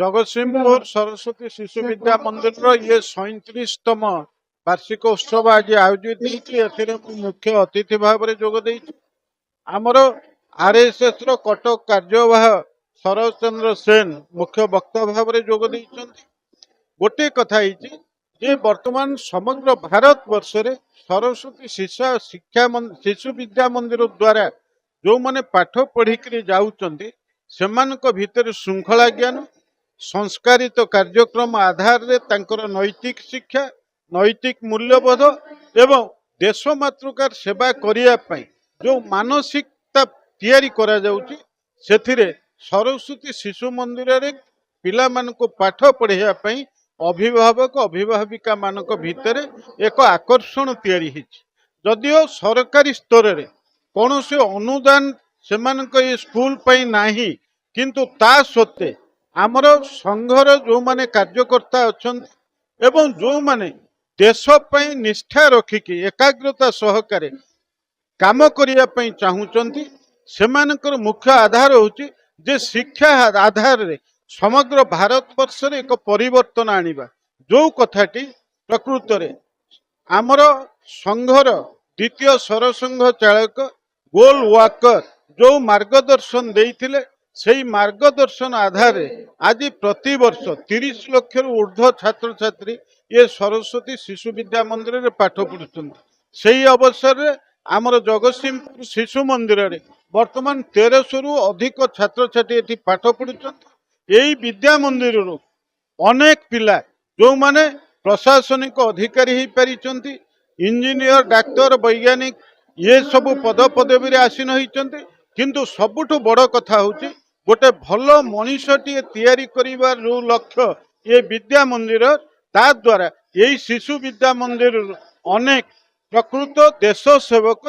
जगतसिंहपुर सरस्वती शिशु विद्या मंदिर ये 37तम वार्षिक उत्सव आज आयोजित होती मुख्य अतिथि भाव में जोग आमर आरएसएस रो कटक कार्यवाह शरद चंद्र सेन मुख्य वक्ता भाव में जोग गोटे कथा जे वर्तमान समग्र भारत वर्ष रे सरस्वती शिशु विद्या मंदिर द्वारा जो माने पाठ पढ़िक जाउचंदी सेमानक भितर श्रृंखला ज्ञान संस्कारित कार्यक्रम आधार रे तांकर नैतिक शिक्षा नैतिक मूल्यबोध एवं देश मातृकार सेवा करिया पई जो मानसिकता तैयारी करा जाउची सेथिरे सरस्वती शिशु मंदिर रे पिला मानको पाठ पढ़िया पई अभिभावक अभिभाविका मानक भितर एक आकर्षण तैयारी हिच जदियो सरकारी स्तर रे कौन से अनुदान सेमानक ये स्कूल पई नाही किंतु ता सत्ते आमर संघर जो माने कार्यकर्ता अछंती एवं जो माने देश पई निष्ठा रखिकी एकाग्रता सहकारे काम करिया पई चाहुचंती सेमानकर मुख्य आधार होची जे शिक्षा आधार रे समग्र भारत वर्ष रे एक परिवर्तन आनिबा जो कथाटी प्रकृत रे आमर संघर द्वितीय सरसंघ चालक गोल वाकर जो मार्गदर्शन देइथिले सेही मार्गदर्शन आधार आज प्रति वर्ष 30 लाख ऊर्ध्व छात्र छात्री ये सरस्वती शिशु विद्या मंदिर रे पाठ पढ़ुछन सेही अवसर रे आमर जगतसिंहपुर शिशु मंदिर रे वर्तमान 1300 रु अधिक छात्र छात्री एठी पाठ पढ़ुछन यही विद्या मंदिर रो अनेक पिला जो माने प्रशासनिक अधिकारी ही पारिचंती इंजीनियर डाक्टर वैज्ञानिक ये सब पद पदवी आसीन होइचंती किंतु सबुठ बड़ कथा होची गोटे भल मनीषटी तैयारी करिवार जो लक्ष्य ये विद्या मंदिर ता द्वारा यही शिशु विद्या मंदिर अनेक प्रकृत देश सेवक